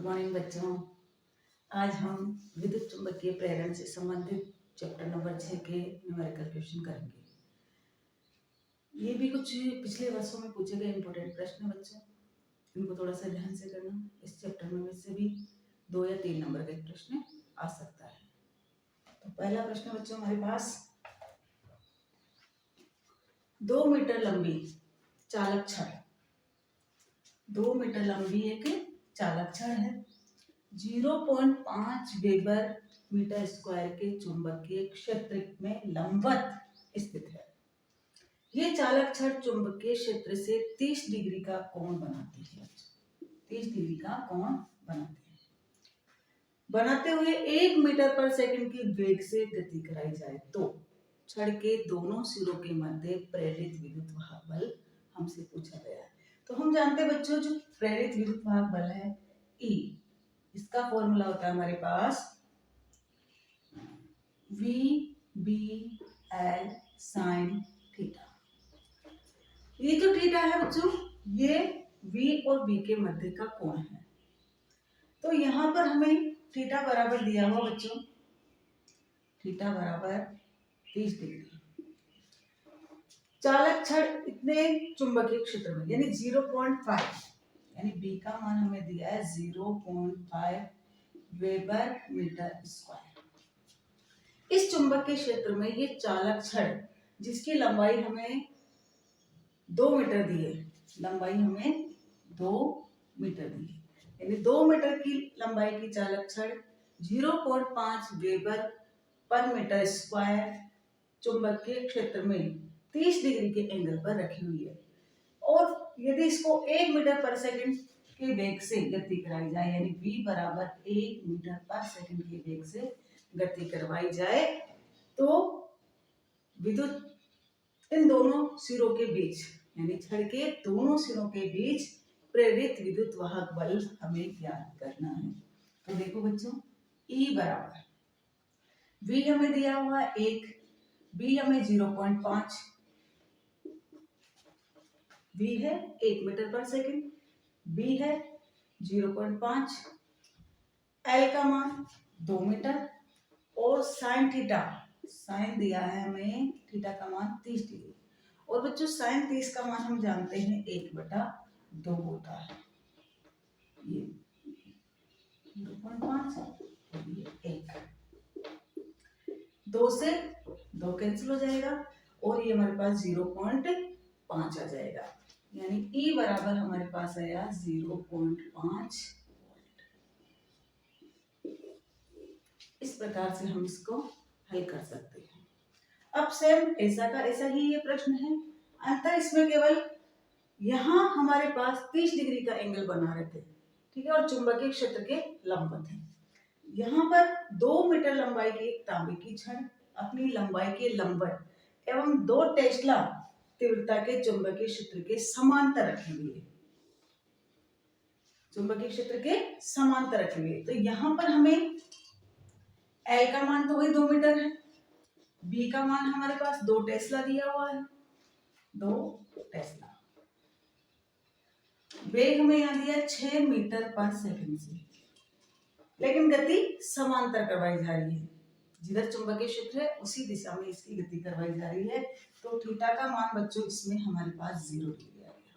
Good morning बच्चों। आज हम विद्युत चुंबकीय प्रेरण से संबंधित चैप्टर नंबर 6 के न्यूमेरिकल क्वेश्चन करेंगे। ये भी कुछ पिछले वर्षों में पूछे गए इंपॉर्टेंट प्रश्न है बच्चों, इनको थोड़ा सा ध्यान से करना। इस चैप्टर में से भी 2 या 3 नंबर का प्रश्न आ सकता है। तो पहला प्रश्न बच्चों हमारे पास, 2 मीटर लंबी चालक छड़, 2 मीटर लंबी एक चालक छड़ है, 0.5 वेबर मीटर स्क्वायर के चुंबकीय क्षेत्र में लंबवत स्थित है। ये चालक छड़ चुंबकीय क्षेत्र से 30 डिग्री का कोण बनाती है। 30 डिग्री का कोण बनाते हुए 1 मीटर पर सेकंड की वेग से गति कराई जाए तो छड़ के दोनों सिरों के मध्य प्रेरित विद्युत वाहक बल हमसे पूछा गया है। तो हम जानते हैं बच्चों, जो प्रेरित विद्युत वाहक बल है E, इसका फॉर्मूला होता है हमारे पास VBL sin थीटा। ये जो थीटा है बच्चों, ये V और B के मध्य का कोण है। तो यहाँ पर हमें थीटा बराबर दिया हुआ बच्चों, थीटा बराबर 30 डिग्री। चालक छड़ इतने चुंबकीय क्षेत्र में यानी 0.5, यानी B का मान हमें दिया है 0.5 वेबर मीटर स्क्वायर। इस चुंबकीय क्षेत्र में ये चालक छड़ जिसकी लंबाई हमें 2 मीटर दी है, लंबाई हमें 2 मीटर दी है, यानी 2 मीटर की लंबाई की चालक छड़ 0.5 वेबर पर मीटर स्क्वायर चुंबकीय क्षेत्र में 30 डिग्री के एंगल पर रखी हुई है। और यदि इसको 1 मीटर पर सेकंड के वेग से गति कराई जाए, यानी v बराबर 1 मीटर पर सेकंड के वेग से गति करवाई जाए, तो विद्युत इन दोनों सिरों के बीच, यानी छड़ के दोनों सिरों के बीच प्रेरित विद्युत वाहक बल हमें ज्ञात करना है। तो देखो बच्चों, E बराबर V हमें दिया हुआ 1, B हमें 0.5, V है 1 मीटर पर सेकंड, B है 0.5, L का मान 2 मीटर और साइन थीटा, साइन दिया है हमें थीटा का मान 30 डिग्री। और बच्चों साइन 30 का मान हम जानते हैं 1/2 होता है। ये 0.5 और ये 1, 2 से 2 कैंसिल हो जाएगा और ये हमारे पास 0.5 आ जाएगा, यानी E बराबर हमारे पास आया 0.5। इस प्रकार से हम इसको हल कर सकते हैं। अब सेम ऐसा का ऐसा ही ये प्रश्न है, अंतर इसमें केवल यहाँ हमारे पास 30 डिग्री का एंगल बना रहे थे, ठीक है, और चुंबकीय क्षेत्र के लंबवत है। यहाँ पर 2 मीटर लंबाई की एक तांबे की छड़ अपनी लंबाई के लंबवत एवं 2 टेस्ला तीव्रता के चुंबकीय क्षेत्र के समांतर रखी हुई है, चुंबकीय क्षेत्र के समांतर रखी हुई है। तो यहाँ पर हमें L का मान तो वही 2 मीटर है, B का मान हमारे पास 2 टेस्ला दिया हुआ है, 2 टेस्ला। वेग हमें यहाँ दिया 6 मीटर पर सेकंड से, लेकिन गति समांतर करवाई जा रही है, जिधर चुंबकीय क्षेत्र है उसी दिशा में इसकी गति करवाई जा रही है। तो थीटा का मान बच्चों इसमें हमारे पास 0 डिग्री आ गया।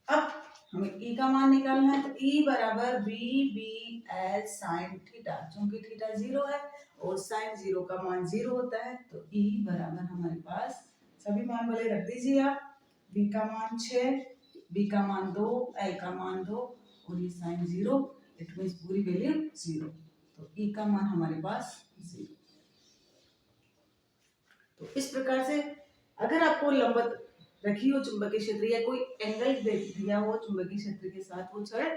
अब हमें E का मान निकालना है, तो E बराबर VBL sin थीटा, चूंकि थीटा 0 है और sin 0 का मान 0 होता है, तो E बराबर हमारे पास सभी मान वाले रख दीजिए आप। V का मान 6, B का मान 2, L का मान 2 और ये sin 0, इट मींस पूरी वैल्यू 0, तो E का मान हमारे पास 0। तो इस प्रकार से अगर आपको लंबवत रखी हो चुंबकीय क्षेत्र या कोई एंगल दिया हो चुंबकीय क्षेत्र के साथ, वो छड़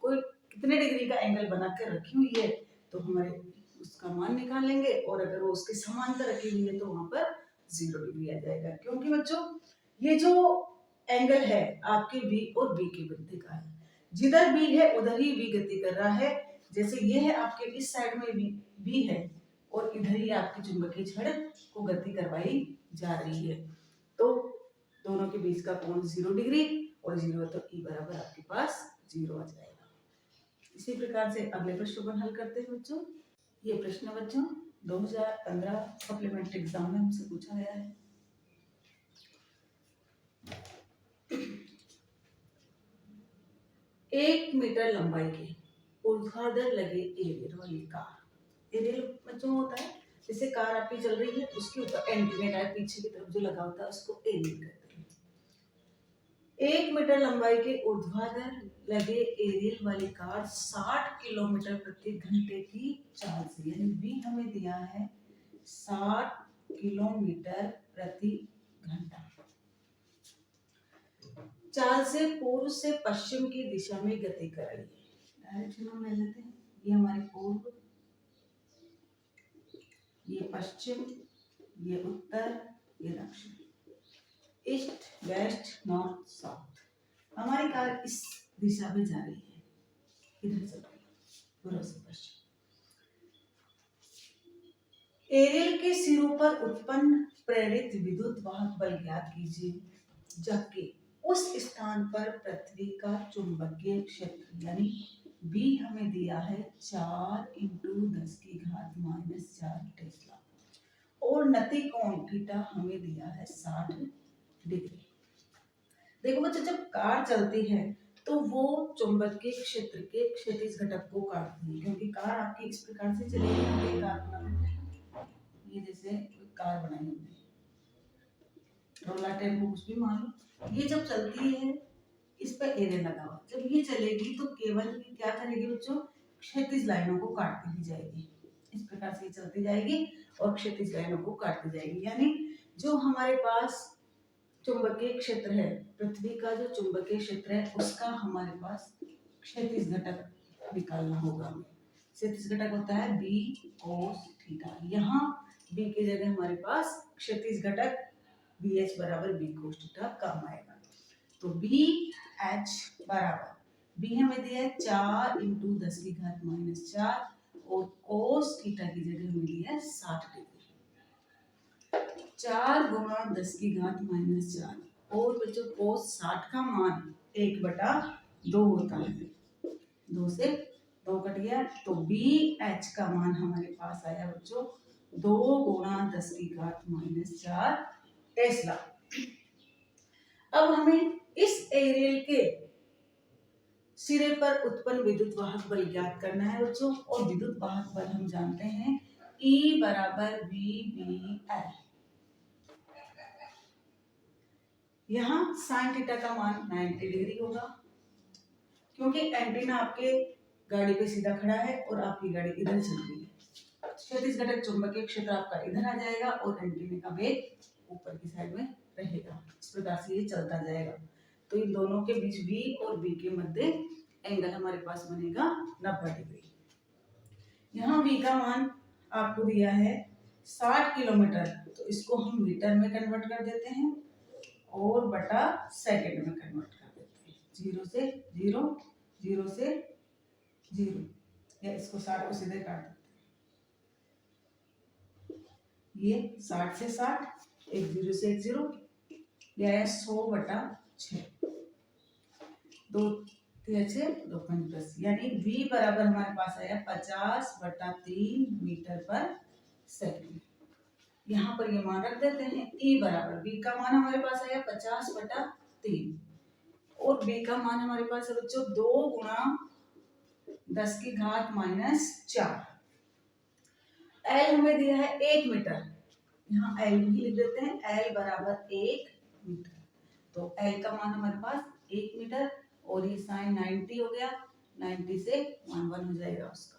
कोई कितने डिग्री का एंगल बनाकर रखी हुई है, तो हमारे उसका मान निकाल लेंगे, और अगर वो उसके समांतर रखी हुई है तो वहां पर 0 डिग्री आ जाएगा। क्योंकि बच्चों ये जो एंगल है आपके V और B के मध्य का है, जिधर B है उधर ही V गति कर रहा है। जैसे ये है आपके इस साइड में B है और इधर ही आपकी चुंबकीय छड़ को गति करवाई जा रही है, तो दोनों के बीच का कोण 0 डिग्री और 0, तो E बराबर आपके पास 0 आ जाएगा। इसी प्रकार से अगले प्रश्न को हल करते हैं बच्चों। ये प्रश्न बच्चों 2015 सप्लीमेंट्री एग्जाम में हमसे पूछा गया है। 1 मीटर लंबाई के ऊर्ध्वाधर लगे एरियल वाली कार। एरियल बच्चों होता है जैसे कार आपकी चल रही है उसके ऊपर एंटीना टाइप पीछे की तरफ जो लगा होता है उसको एरियल कहते हैं। 1 मीटर लंबाई के ऊर्ध्वाधर लगे एरियल वाली कार 60 किलोमीटर प्रति घंटे की चाल से, यानी भी हमें दिया है 60 किलोमीटर प्रति घंटा चाल से पूर्व से पश्चिम की दिशा में गति कर रही है। डायरेक्शन हम ले लेते हैं। ये हमारी पूर्व, ये पश्चिम, ये उत्तर, ये दक्षिण, ईस्ट वेस्ट नॉर्थ साउथ। हमारी कार इस दिशा में जा रही है, इधर चल रही है पूर्व से पश्चिम। एरियल के सिरों पर उत्पन्न प्रेरित विद्युत वाहक बल ज्ञात कीजिए, जबकि उस स्थान पर पृथ्वी का चुंबकीय क्षेत्र यानी B हमें दिया है 4 × 10⁻⁻4 टेस्ला और नति कोण थीटा हमें दिया है 60 डिग्री। देखो बच्चों, जब कार चलती है तो वो चुंबकीय क्षेत्र के क्षैतिज घटक को काटती है, क्योंकि कार आपकी इस प्रकार से चलेगी। कार बना देते हैं, ये जैसे कार बनाई हमने, रोला टेम्पो कुछ भी मान लो। ये जब चलती है इस पर एरियल लगा हुआ, जब ये चलेगी तो केवल क्या करेगी बच्चों, क्षैतिज लाइनों को काटती ही जाएगी। इस प्रकार से ये चलती जाएगी और क्षैतिज लाइनों को काटती जाएगी, यानी जो हमारे पास चुंबकीय क्षेत्र है, पृथ्वी का जो चुंबकीय क्षेत्र है उसका हमारे पास क्षैतिज घटक निकालना होगा। क्षैतिज घटक होता है B cos थीटा। यहाँ B की जगह हमारे पास क्षैतिज घटक BH बराबर B cos थीटा काम आएगा। तो BH बराबर B हमें दिया है 4 × 10⁻⁻4 और cos थीटा की जगह हमें दिया है 60 डिग्री। 4 × 10⁻⁻4 और बच्चों cos 60 का मान 1/2 होता है, 2 से 2 कट गया तो BH का मान हमारे पास आया बच्चों 2 × 10⁻⁻4 टेस्ला। अब हमें इस एरियल के सिरे पर उत्पन्न विद्युत वाहक बल ज्ञात करना है बच्चों, और विद्युत वाहक बल हम जानते हैं E बराबर VBL। यहाँ sin थीटा का मान 90 डिग्री होगा, क्योंकि एंटीना आपके गाड़ी पे सीधा खड़ा है और आपकी गाड़ी इधर चल रही है। क्षैतिज घटक चुंबकीय क्षेत्र आपका इधर आ जाएगा और एंटीना का वेग ऊपर की साइड में रहेगा। इस प्रकार से ये चलता जाएगा। तो इन दोनों के बीच V और B के मध्य एंगल हमारे पास बनेगा 90 डिग्री। यहाँ V का मान आपको दिया है 60 किलोमीटर, तो इसको हम मीटर में कन्वर्ट कर देते हैं और बटा सेकंड में कन्वर्ट कर देते हैं। 0 से 0, 0 से 0, या इसको 60 को सीधे काट देते हैं। ये 60 से 60, एक 0 से एक 0, यह 100/6, 2 3 2 5 यानी V बराबर हमारे पास आया 50/3 मीटर पर सेकंड। यहाँ पर ये मान रख देते हैं। E बराबर V का मान हमारे पास आया 50/3 और B का मान हमारे पास है बच्चों 2 × 10⁻⁻4। L हमें दिया है 1 मीटर, यहाँ L भी लिख देते हैं। L बराबर 1 मीटर, तो L का मान हमारे पास 1 मीटर और ये साइन 90 हो गया, 90 से 1 1 हो जाएगा उसका।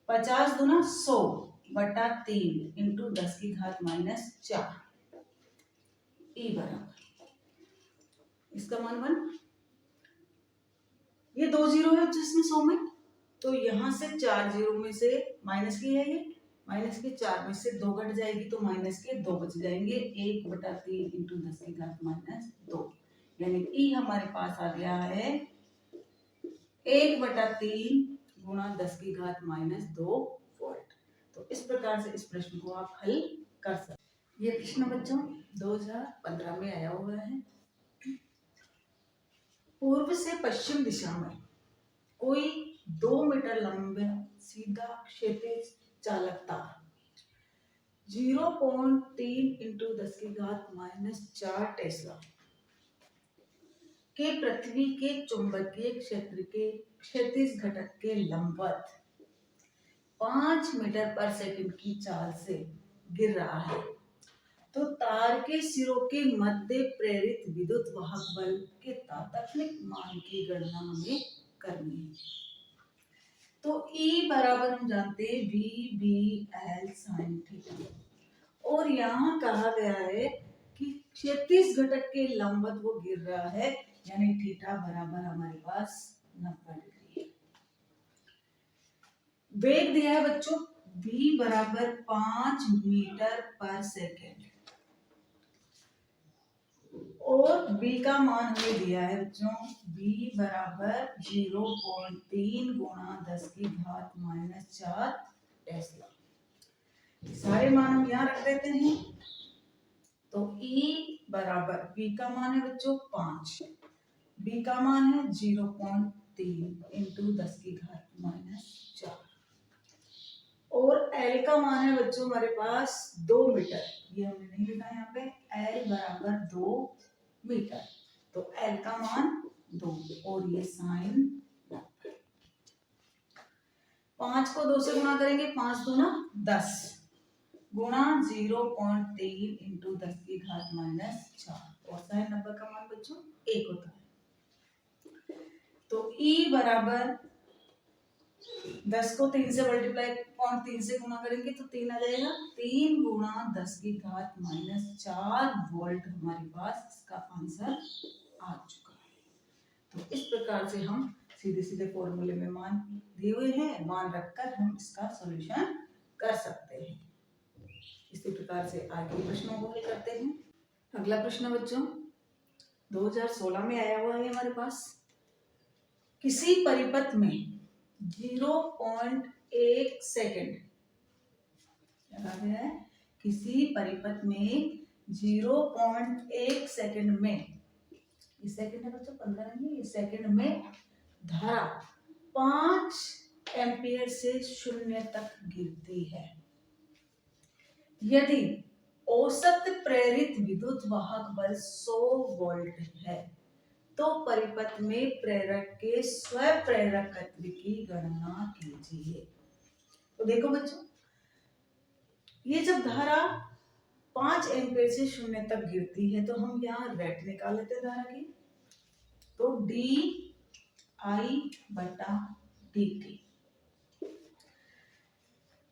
50 दूना 100/3 × 10⁻⁻4 E बराबर इसका मान 1। ये 2 जीरो है जिसमें 100 में, तो यहाँ से 4 जीरो में से माइनस की है, ये माइनस के 4 में से 2 घट जाएगी तो माइनस के 2 बच जाएंगे। 1/3 × 10⁻2 यानी E हमारे पास आ गया है 1/3 × 10⁻2 वोल्ट। तो इस प्रकार से इस प्रश्न को आप हल कर सकते हैं। ये प्रश्न बच्चों 2015 में आया हुआ है। पूर्व से पश्चिम दिशा में कोई 2 मीटर लंबा सीधा क्षैतिज चालक तार 0.3 इंटू 10 की घात -4 टेस्ला के पृथ्वी के चुंबकीय क्षेत्र के क्षैतिज घटक के लंबवत 5 मीटर पर सेकंड की चाल से गिर रहा है, तो तार के सिरों के मध्य प्रेरित विद्युत वाहक बल के तात्कालिक मान की गणना हमें करनी है। तो E बराबर हम जानते हैं VBL sin थीटा, और यहाँ कहा गया है कि क्षैतिज घटक के लंबवत वो गिर रहा है, यानी थीटा बराबर हमारे पास 90 डिग्री है। वेग दिया है बच्चों v बराबर 5 मीटर पर सेकेंड, और v का मान हमें दिया है बच्चों v बराबर 0.3 गुणा 10 की घात -4 टेस्ला। सारे मान हम यहाँ रख देते हैं। तो E बराबर v का मान है बच्चों 5, b का मान है 0.3 इंटू 10 की घात -4, और L का मान है बच्चों हमारे पास 2 मीटर, ये हमने नहीं लिखा यहाँ पे, L बराबर 2 मीटर, तो L का मान 2, और ये साइन 5 को 2 से गुणा करेंगे, 5 दूना 10 गुणा 0.3 इंटू 10 की घात -4, और साइन 90 का मान बच्चों 1 होता है। तो E बराबर 10 को 3 से मल्टीप्लाई 3 से गुणा करेंगे तो 3 आ जाएगा, 3 गुणा 10 की घात -4 वोल्ट हमारे पास इसका आंसर आ चुका है। तो इस प्रकार से हम सीधे सीधे फॉर्मूले में मान दिए हुए हैं, मान रखकर हम इसका सॉल्यूशन कर सकते हैं। इसी प्रकार से आगे प्रश्नों को हल करते हैं। अगला प्रश्न बच्चों 2016 में आया हुआ है हमारे पास। किसी परिपथ में 0.1 सेकेंड लगा गया है, किसी परिपथ में 0.1 सेकेंड में, ये सेकेंड है बच्चों 15 नहीं, ये सेकेंड में धारा 5 एम्पियर से 0 तक गिरती है। यदि औसत प्रेरित विद्युत वाहक बल 100 वोल्ट है, तो परिपथ में प्रेरक के स्वप्रेरकत्व की गणना कीजिए। तो देखो बच्चों, ये जब धारा 5 एम्पीयर से 0 तक गिरती है, तो हम यहाँ रेट निकाल लेते हैं धारा की। तो di/dt,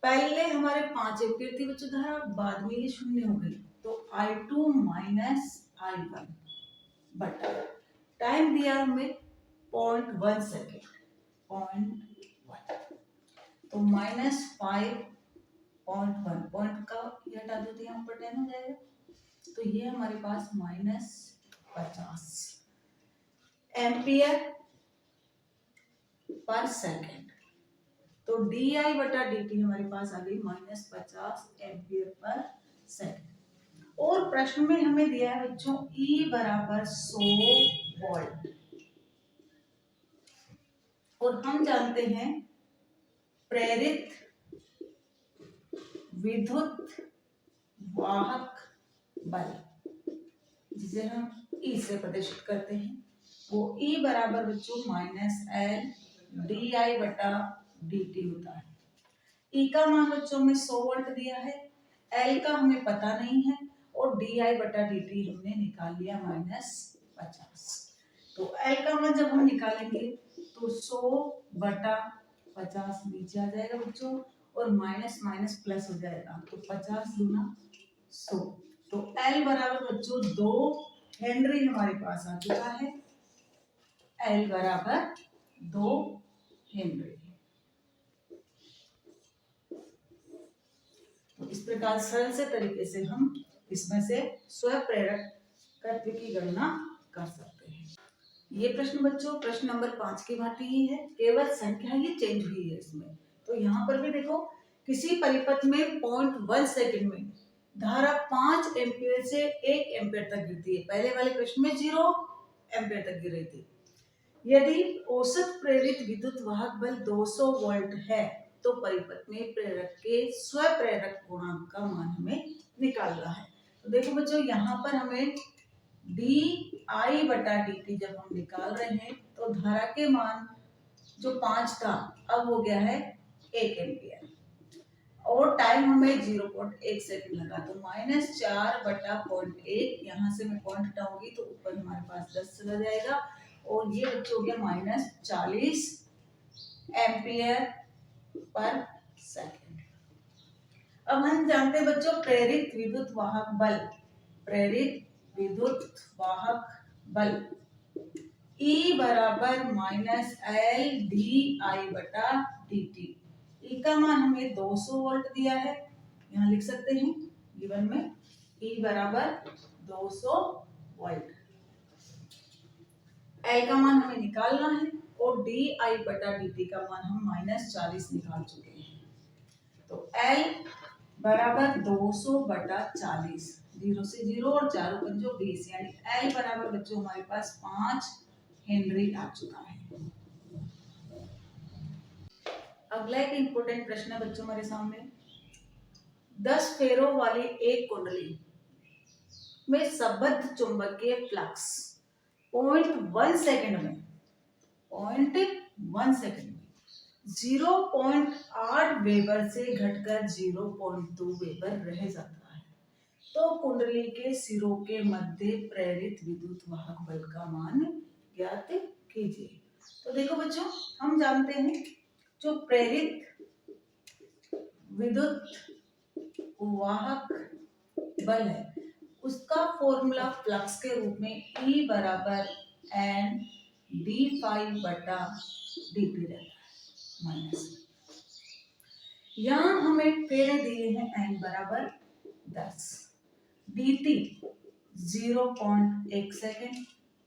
पहले हमारे 5 एम्पीयर थी बच्चों धारा, बाद में ये 0 हो गई, तो I2 - I1 बटा टाइम दिया हमें 0.1 सेकेंड, 0.1, तो -5.1, पॉइंट का ये हटा दो तो यहाँ पर 10 हो जाएगा, तो ये हमारे पास -50 एम्पियर पर सेकेंड। तो di/dt हमारे पास आ गई -50 एम्पियर पर सेकेंड। और प्रश्न में हमें दिया है बच्चों E बराबर 100 वोल्ट, और हम जानते हैं प्रेरित विद्युत वाहक बल, जिसे हम E से प्रदर्शित करते हैं, वो E बराबर बच्चों -L di/dt होता है। E का मान बच्चों में 100 वोल्ट दिया है, L का हमें पता नहीं है, और di/dt हमने निकाल लिया -50। तो L का मान जब हम निकालेंगे तो 100/50 नीचे आ जाएगा बच्चों, और माइनस माइनस प्लस हो जाएगा, तो 50 गुना 100, तो L बराबर बच्चों 2 हेनरी हमारे पास आ चुका है। L बराबर 2 हेनरी। तो इस प्रकार सरल से तरीके से हम इसमें से स्वप्रेरकत्व की गणना कर सकते हैं। ये प्रश्न बच्चों प्रश्न नंबर 5 की भांति ही है, केवल संख्या ही चेंज हुई है इसमें। तो यहाँ पर भी देखो, किसी परिपथ में 0.1 सेकेंड में धारा 5 एम्पियर से 1 एम्पियर तक गिरती है। पहले वाले प्रश्न में 0 एम्पियर तक गिर रही थी, यदि औसत प्रेरित विद्युत वाहक बल 200 वोल्ट है तो परिपथ में प्रेरक के स्वप्रेरक गुणांक का मान हमें निकालना है। तो देखो बच्चों, यहाँ पर हमें डी आई बटा डी टी जब हम निकाल रहे हैं तो धारा के मान जो 5 था अब हो गया है 1 एम्पियर और टाइम हमें 0.1 सेकंड लगा, तो -4/0.1, यहाँ से मैं पॉइंट हटाऊंगी तो ऊपर हमारे पास 10 चला जाएगा और ये बच्चों हो गया -40 एम्पियर पर सेकंड। अब हम जानते हैं बच्चों प्रेरित विद्युत वाहक बल, प्रेरित विद्युत वाहक बल E बराबर -L/dI/dt। E का मान हमें 200 वोल्ट दिया है, यहाँ लिख सकते हैं गिवन में E बराबर 200 वोल्ट। L का मान हमें निकालना है और dI/dt का मान हम -40 निकाल चुके हैं। तो L बराबर 200/40, 0 से 0 और 4 पंजों 20, यानी L बराबर बच्चों हमारे पास 5 हेनरी आ चुका है। अगला एक इंपॉर्टेंट प्रश्न है बच्चों हमारे सामने, 10 फेरों वाली एक कुंडली में संबद्ध चुंबकीय फ्लक्स 0.1 सेकंड में 0.8 वेबर से घटकर 0.2 वेबर रह जाता है, तो कुंडली के सिरों के मध्य प्रेरित विद्युत वाहक बल का मान ज्ञात कीजिए। तो देखो बच्चों, हम जानते हैं जो प्रेरित विद्युत वाहक बल है उसका फॉर्मूला फ्लक्स के रूप में E बराबर n d∅ बटा dt रहता है माइनस। यहाँ हमें फेरे दिए हैं n बराबर 10, dt 0.1 सेकेंड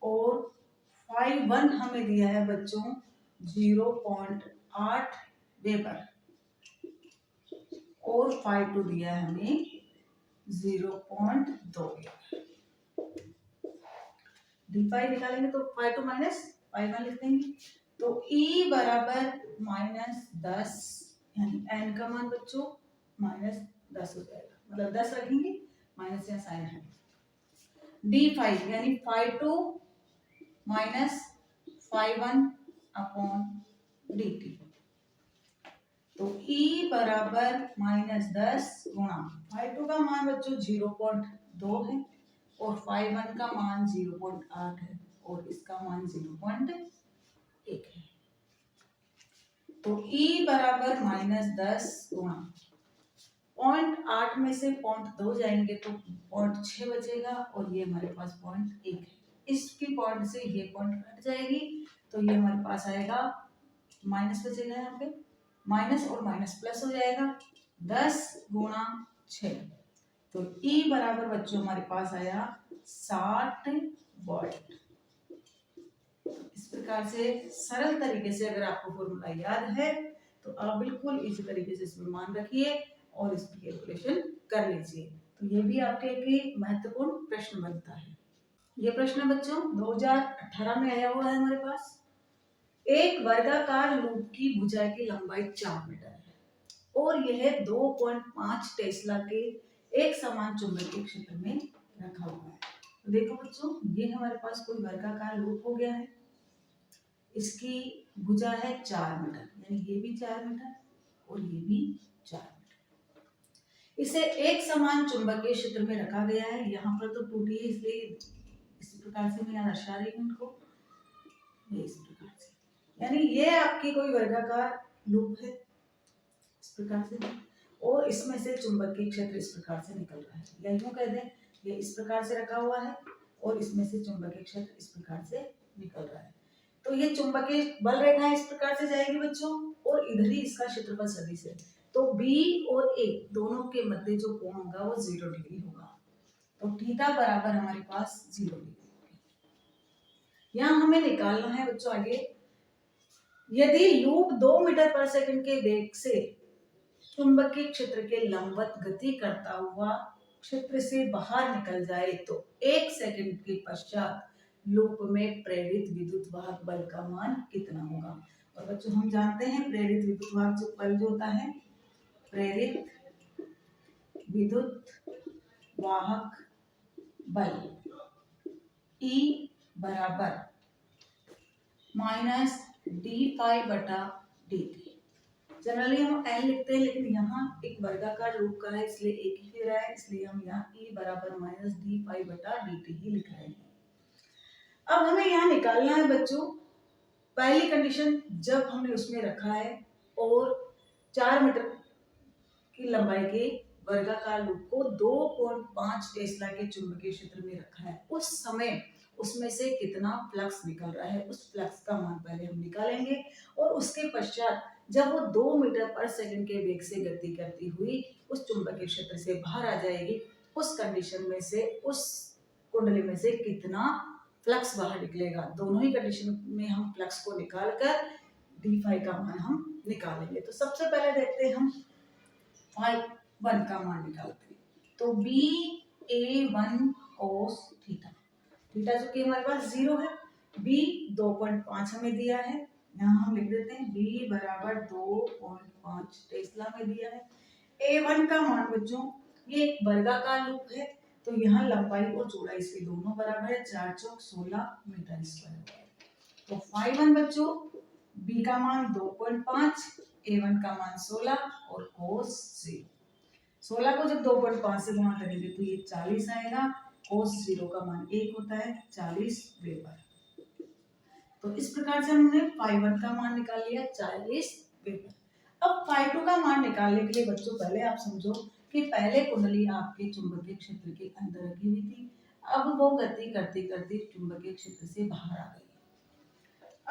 और ∅1 हमें दिया है बच्चों 0.8 वेबर और ∅2 दिया है हमें 0.2 वेबर। d∅ निकालेंगे तो ∅2 माइनस ∅1 लिख देंगे, तो E बराबर -10, यानी n का मान बच्चों -10 हो जाएगा, मतलब 10 रखेंगे माइनस या साइन है, d∅ यानी ∅2 माइनस ∅1 अपॉन dt। तो E बराबर -10 गुणा ∅2 का मान बच्चों 0.2 है और ∅1 का मान 0.8 है और इसका मान 0.1 है। तो E बराबर -10 गुणा 0.8 में से 0.2 जाएंगे तो 0.6 बचेगा और ये हमारे पास 0.1 है। इसकी पॉइंट से ये पॉइंट घट जाएगी तो ये हमारे पास आएगा माइनस बचेगा, यहाँ पे माइनस और माइनस प्लस हो जाएगा 10 गुणा 6, तो E बराबर बच्चों हमारे पास आया 60 वोल्ट। इस प्रकार से सरल तरीके से अगर आपको फॉर्मूला याद है तो आप बिल्कुल इसी तरीके से इसमें मान रखिए और इसकी कैलकुलेशन कर लीजिए। तो ये भी आपके एक महत्वपूर्ण प्रश्न बनता है। ये प्रश्न बच्चों 2018 में आया हुआ है हमारे पास। एक वर्गाकार लूप की भुजा की लंबाई 4 मीटर है और यह 2.5 टेस्ला के एक समान चुंबकीय क्षेत्र में रखा हुआ है। तो देखो बच्चों, ये हमारे पास कोई वर्गाकार लूप हो गया है, इसकी भुजा है 4 मीटर, यानी ये भी 4 मीटर और ये भी 4 मीटर। इसे एक समान चुंबकीय क्षेत्र में रखा गया है। यहाँ पर तो टूटी है इसलिए इस प्रकार से मैं यहाँ दर्शा रही हूँ इनको, ये इस प्रकार से, यानी ये आपकी कोई वर्गाकार लूप है इस प्रकार से और इसमें से चुंबकीय क्षेत्र इस प्रकार से निकल रहा है, या यूं कह दें ये इस प्रकार से रखा हुआ है और इसमें से चुंबकीय क्षेत्र इस प्रकार से निकल रहा है। तो ये चुंबकीय बल रेखा इस प्रकार से जाएगी बच्चों और इधर ही इसका क्षेत्रफल सदिश है, तो B और A दोनों के मध्य जो कोण होगा वो 0 डिग्री होगा, तो थीटा बराबर हमारे पास 0 डिग्री। यहाँ हमें निकालना है बच्चों आगे, यदि लूप 2 मीटर पर सेकंड के वेग से चुंबकीय क्षेत्र के लंबवत गति करता हुआ क्षेत्र से बाहर निकल जाए तो 1 सेकंड के पश्चात लूप में प्रेरित विद्युत वाहक बल का मान कितना होगा। और बच्चों हम जानते हैं प्रेरित विद्युत वाहक बल जो होता है, प्रेरित विद्युत वाहक बल E बराबर माइनस d∅/dt। जनरली हम L लिखते हैं, लेकिन यहाँ एक वर्गाकार रूप का है इसलिए एक ही रहा है, इसलिए हम यहाँ E बराबर माइनस d∅/dt ही लिख रहे हैं। अब हमें यहाँ निकालना है बच्चों पहली कंडीशन, जब हमने उसमें रखा है और 4 मीटर की लंबाई के वर्गाकार लूप को 2.5 टेस्ला के चुंबकीय क्षेत्र में रखा है, उस समय उसमें से कितना फ्लक्स निकल रहा है, उस फ्लक्स का मान पहले हम निकालेंगे। और उसके पश्चात जब वो 2 मीटर पर सेकंड के वेग से गति करती हुई उस चुंबकीय क्षेत्र से बाहर आ जाएगी, उस कंडीशन में से, उस कुंडली में से कितना फ्लक्स बाहर निकलेगा। दोनों ही कंडीशन में हम फ्लक्स को निकालकर d∅ का मान हम निकालेंगे। तो सबसे पहले देखते हैं हम phi1 का मान निकालते हैं। तो BA1 cos थीटा, थीटा जो कि हमारे पास 0 है, B 2.5 हमें दिया है, यहाँ हम लिख देते हैं B बराबर 2.5 टेस्ला में दिया है। A1 का मान बच्चों, ये एक वर्गाकार लूप है तो यहाँ लंबाई और चौड़ाई इसकी दोनों बराबर है, 4 चौक 16 मीटर स्क्वायर। तो phi1 बच्चों B का मान 2.5, A1 का मान 16 और cos 0। 16 को जब 2.5 से गुणा करेंगे तो ये 40 आएगा, cos 0 का मान 1 होता है, 40 वेबर। तो इस प्रकार से हमने phi1 का मान निकाल लिया 40 वेबर। अब phi2 का मान निकालने के लिए बच्चों पहले आप समझो कि पहले कुंडली आपके चुंबकीय क्षेत्र के अंदर रखी हुई थी, अब वो गति करते करते चुंबकीय क्षेत्र से बाहर आ गई।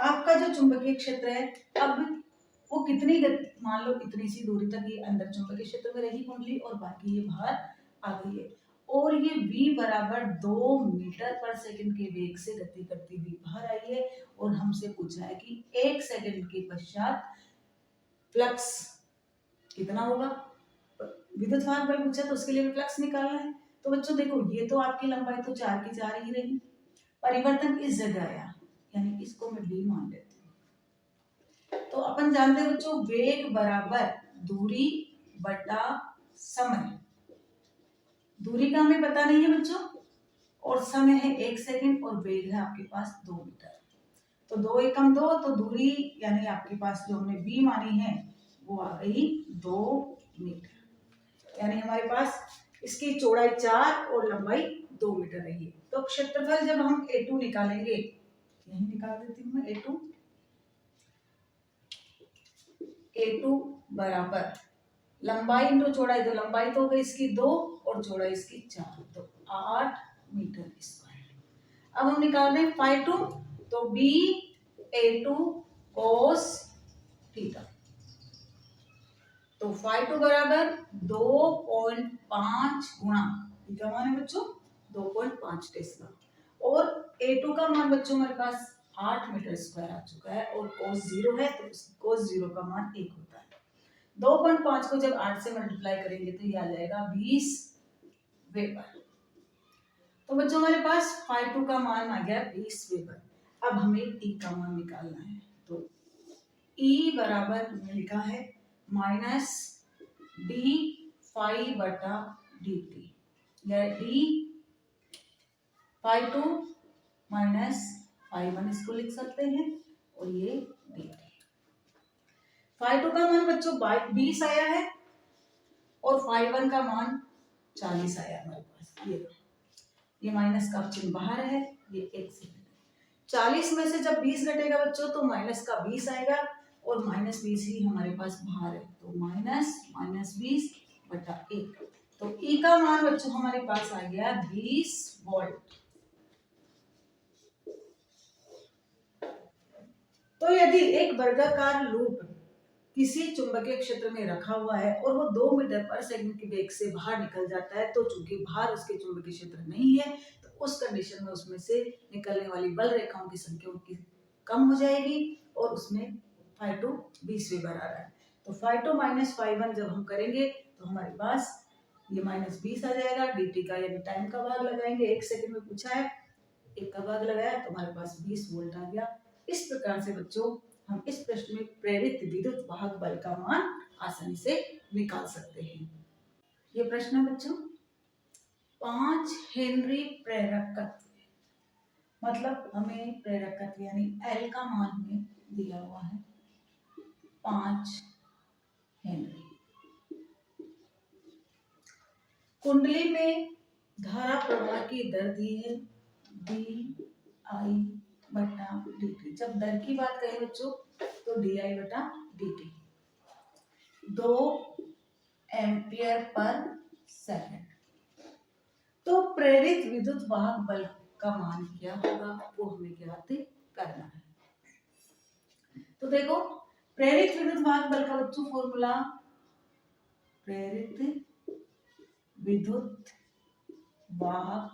आपका जो चुंबकीय क्षेत्र है अब वो कितनी मान लो इतनी सी दूरी तक ये अंदर चुंबकीय क्षेत्र में रही कुंडली और बाकी ये बाहर आ गई है, और ये v बराबर 2 मीटर पर सेकंड के वेग से गति करती हुई बाहर आई है। और हमसे पूछा है कि 1 सेकंड के पश्चात फ्लक्स कितना होगा। विद्युत वाहक बल पूछा तो उसके लिए फ्लक्स निकालना है। तो बच्चों देखो ये तो आपकी लंबाई तो 4 की 4 ही रही, परिवर्तन इस जगह आया, यानी इसको मैं b मान लेती हूँ। तो अपन जानते हैं बच्चों वेग बराबर दूरी बटा समय। दूरी का हमें पता नहीं है बच्चों, और समय है 1 सेकंड और वेग है आपके पास 2 मीटर। तो 2 एकम 2, तो दूरी यानी आपके पास जो हमने b मानी है वो आ गई 2 मीटर। यानी हमारे पास इसकी चौड़ाई 4 और लंबाई 2 मीटर रही है। तो क्षेत्रफल जब हम A2 निकालेंगे, यही निकाल देती हूँ मैं A2 बराबर लंबाई इंटू चौड़ाई, तो लंबाई तो हो गई इसकी 2 और चौड़ाई इसकी 4, तो 8 मीटर स्क्वायर। अब हम निकाल रहे हैं phi2, तो BA2 cos थीटा। तो phi2 बराबर 2.5 गुणा, क्या मान है बच्चों 2.5 टेस्ला, और A2 का मान बच्चों हमारे पास 8 मीटर स्क्वायर आ चुका है, और cos 0 है तो cos 0 का मान 1 होता है। 2.5 को जब 8 से मल्टीप्लाई करेंगे तो ये आ जाएगा 20 वेबर। तो बच्चों हमारे पास phi2 का मान आ गया 20 वेबर। अब हमें E का मान निकालना है। तो E बराबर लिखा है माइनस d∅/dt, या d∅2 माइनस phi1 इसको लिख सकते हैं, और ये dt। phi2 का मान बच्चों 20 आया है और phi1 का मान 40 आया हमारे पास। ये माइनस का चिन्ह बाहर है, ये 1 सेकंड। 40 में से जब 20 घटेगा बच्चों तो माइनस का 20 आएगा, और माइनस 20 ही हमारे पास बाहर है, तो माइनस 20 बटा 1। तो E का मान बच्चों हमारे पास आ गया 20 वोल्ट। तो यदि एक वर्गाकार लूप किसी चुंबकीय क्षेत्र में रखा हुआ है और वो 2 मीटर पर सेकंड के वेग से बाहर निकल जाता है, तो चूंकि बाहर उसके चुंबकीय क्षेत्र नहीं है तो उस कंडीशन में उसमें से निकलने वाली बल रेखाओं की संख्या उनकी कम हो जाएगी, और उसमें phi2 20 वेबर आ रहा है। तो phi2 माइनस phi1 जब हम करेंगे तो हमारे पास ये -20 आ जाएगा। dt का यानी टाइम का भाग लगाएंगे, 1 सेकंड में पूछा है, 1 का भाग लगाया तो हमारे पास 20 वोल्ट आ गया। इस प्रकार से बच्चों हम इस प्रश्न में प्रेरित विद्युत वाहक बल का मान आसानी से निकाल सकते हैं। ये प्रश्न है बच्चों 5 हेनरी प्रेरकत्व, मतलब हमें प्रेरकत्व यानी एल का मान हमें दिया हुआ है 5 हेनरी। कुंडली में धारा प्रवाह की दर दी है di/dt। जब दर की बात करें बच्चों तो di/dt 2 एम्पियर पर सेकंड। तो प्रेरित विद्युत वाहक बल का मान क्या होगा वो हमें ज्ञात करना है। तो देखो प्रेरित विद्युत वाहक बल का बच्चों फॉर्मूला, प्रेरित विद्युत वाहक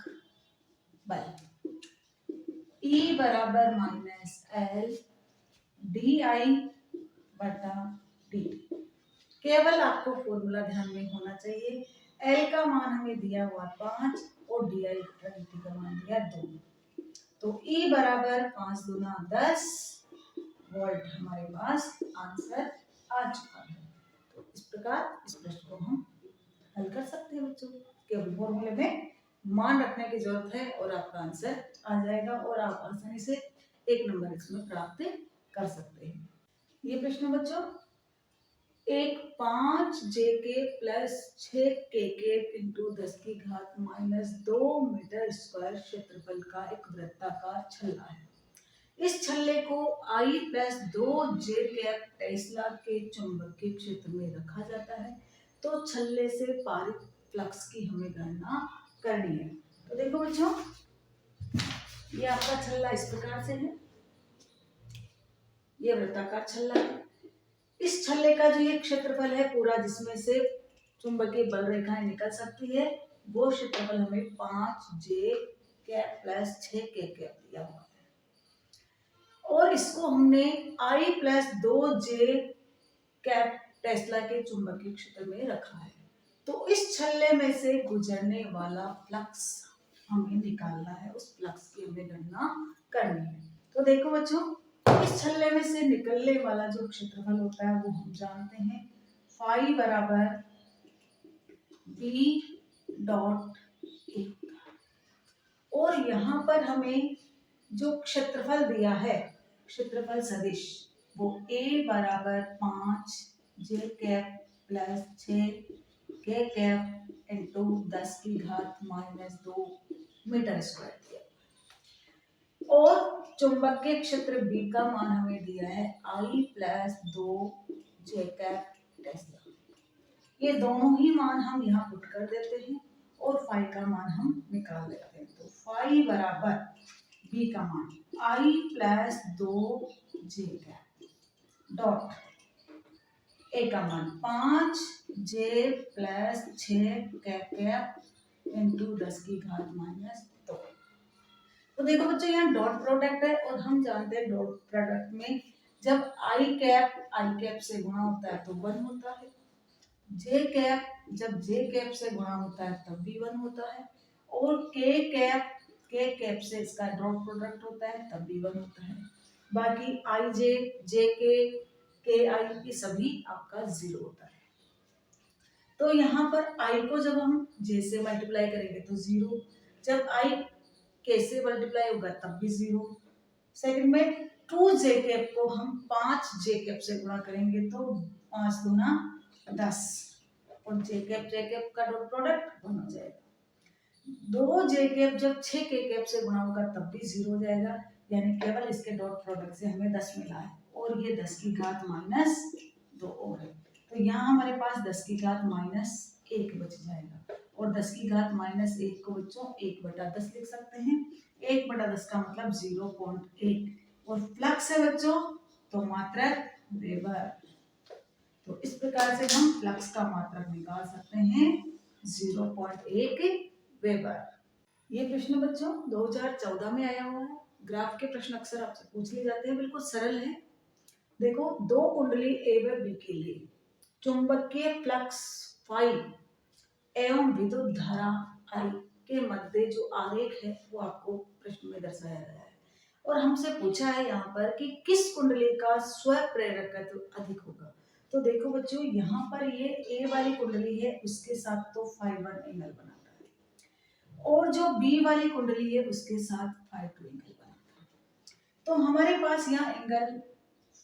बल E बराबर माइनस एल di/dt। केवल आपको फॉर्मूला ध्यान में होना चाहिए। L का मान हमें दिया हुआ 5 और di/dt का मान दिया 2। तो E बराबर 5 दूना 10 वोल्ट हमारे पास आंसर आ चुका है। तो इस प्रकार इस प्रश्न को हम हल कर सकते हैं बच्चों। केवल फॉर्मूले में मान रखने की जरूरत है और आपका आंसर आ जाएगा और आप आसानी से 1 नंबर इसमें प्राप्त कर सकते हैं। ये प्रश्न बच्चों एक 5 JK प्लस 6 KK इंटू 10 की घात माइनस 2 मीटर स्क्वायर क्षेत्रफल का एक वृत्ताकार छल्ला है। इस छल्ले को I plus 2 J cap Tesla के चुंबकीय क्षेत्र में रखा जाता है। तो छल्ले से पारित फ्लक्स की हमें गणना करनी है। तो देखो बच्चों ये आपका छल्ला इस प्रकार से है, ये वृत्ताकार छल्ला है। इस छल्ले का जो ये क्षेत्रफल है पूरा जिसमें से चुंबकीय बल रेखाएं निकल सकती है वो क्षेत्रफल हमें 5 J cap plus 6 K cap दिया हुआ है और इसको हमने I plus 2 J cap Tesla के चुंबकीय क्षेत्र में रखा है। तो इस छल्ले में से गुजरने वाला फ्लक्स हमें निकालना है, उस फ्लक्स की हमें गणना करनी है। तो देखो बच्चों इस छल्ले में से निकलने वाला जो क्षेत्रफल होता है वो हम जानते हैं फाई बराबर b.a और यहाँ पर हमें जो क्षेत्रफल दिया है क्षेत्रफल सदिश वो a बराबर 5 J cap plus 6 K cap into 10 की घात माइनस 2 मीटर स्क्वायर दिया और चुंबकीय क्षेत्र B का मान हमें दिया है I plus 2 J cap Tesla. ये दोनों ही मान हम यहाँ पुट कर देते हैं और फाई का मान हम निकाल लेते हैं। तो फाई बराबर B का मान I plus 2 J cap dot A का मान 5 J प्लस 6 कैप इंटू 10 की घात माइनस 2। तो देखो बच्चों यहाँ डॉट प्रोडक्ट है और हम जानते हैं डॉट प्रोडक्ट में जब आई कैप से गुणा होता है तो 1 होता है, जे कैप जब जे कैप से गुणा होता है तब भी 1 होता है और के कैप से इसका डॉट प्रोडक्ट होता है तब भी 1 होता है। बाकी आई जे के आई ये सभी आपका 0 होता है। तो यहाँ पर आई को जब हम जे से मल्टीप्लाई करेंगे तो 0, जब आई के से मल्टीप्लाई होगा तब भी 0। सेकंड में 2 जे कैप को हम 5 जे कैप से गुणा करेंगे तो 5 दूना 10 और जे कैप का डॉट प्रोडक्ट 1 हो जाएगा। 2 जे कैप जब 6 के कैप से गुणा होगा तब भी 0 हो जाएगा, यानी केवल इसके डॉट प्रोडक्ट से हमें 10 मिला है और ये 10 की घात माइनस 2 और है। तो यहाँ हमारे पास 10 की घात माइनस 1 बच जाएगा और 10 की घात माइनस 1 को बच्चों 1/10 लिख सकते हैं। 1/10 का मतलब 0.1 और फ्लक्स है बच्चों तो मात्रक वेबर। तो इस प्रकार से हम फ्लक्स का मात्रक निकाल सकते हैं 0.1 वेबर। ये प्रश्न बच्चों 2014 में आया हुआ है। ग्राफ के प्रश्न अक्सर आपसे पूछ लिए जाते हैं, बिल्कुल सरल है। देखो दो कुंडली ए व बी के लिए चुंबकीय फ्लक्स फाई एवं विद्युत धारा आई के मध्य जो आरेख है वो आपको प्रश्न में दर्शाया गया है। और हमसे पूछा है यहाँ पर कि किस कुंडली का स्वप्रेरकत्व अधिक होगा। तो देखो बच्चों, यहाँ पर ये ए वाली कुंडली है, उसके साथ तो फाइबर एंगल बनाता है, और जो बी वाली कुंडली है उसके साथ फाइव टू एंगल बनाता है। तो हमारे पास यहाँ एंगल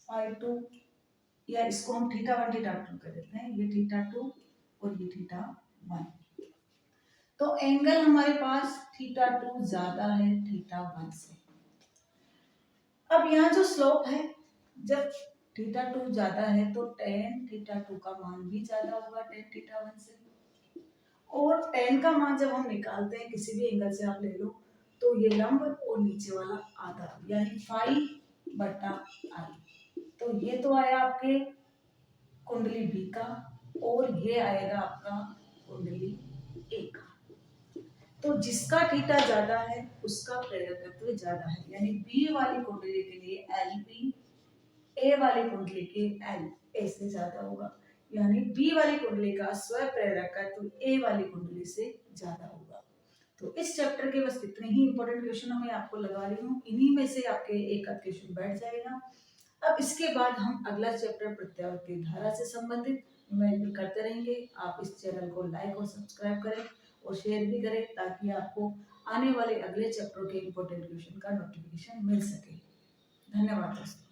फाइव टू, या इसको हम थीटा वन थीटा टू कर देते हैं, ये थीटा टू और ये थीटा वन। तो एंगल हमारे पास थीटा टू ज्यादा है थीटा वन से। अब यहाँ जो स्लोप है, जब थीटा टू ज्यादा है तो टेन थीटा टू का मान भी ज्यादा होगा टेन थीटा वन से। और टेन का मान जब हम निकालते हैं किसी भी एंगल से आप ले लो, तो ये लंब और नीचे वाला आधा, यानी फाइव बटा आई। तो ये तो आया आपके कुंडली बी का, और ये आएगा आपका कुंडली ए का। तो जिसका थीटा ज्यादा है उसका प्रेरकत्व ज्यादा है, यानी बी वाली कुंडली के लिए एल बी ए वाली कुंडली के एल ए से ज्यादा होगा, यानी बी वाली कुंडली का स्व प्रेरकत्व ए वाली कुंडली से ज्यादा होगा। तो इस चैप्टर के बस इतने ही इंपॉर्टेंट क्वेश्चन मैं आपको लगा रही हूँ, इन्हीं में से आपके एक आध क्वेश्चन बैठ जाएगा। अब इसके बाद हम अगला चैप्टर प्रत्यावर्ती धारा से संबंधित इमेजिन करते रहेंगे। आप इस चैनल को लाइक और सब्सक्राइब करें और शेयर भी करें, ताकि आपको आने वाले अगले चैप्टर के इंपॉर्टेंट क्वेश्चन का नोटिफिकेशन मिल सके। धन्यवाद दोस्तों।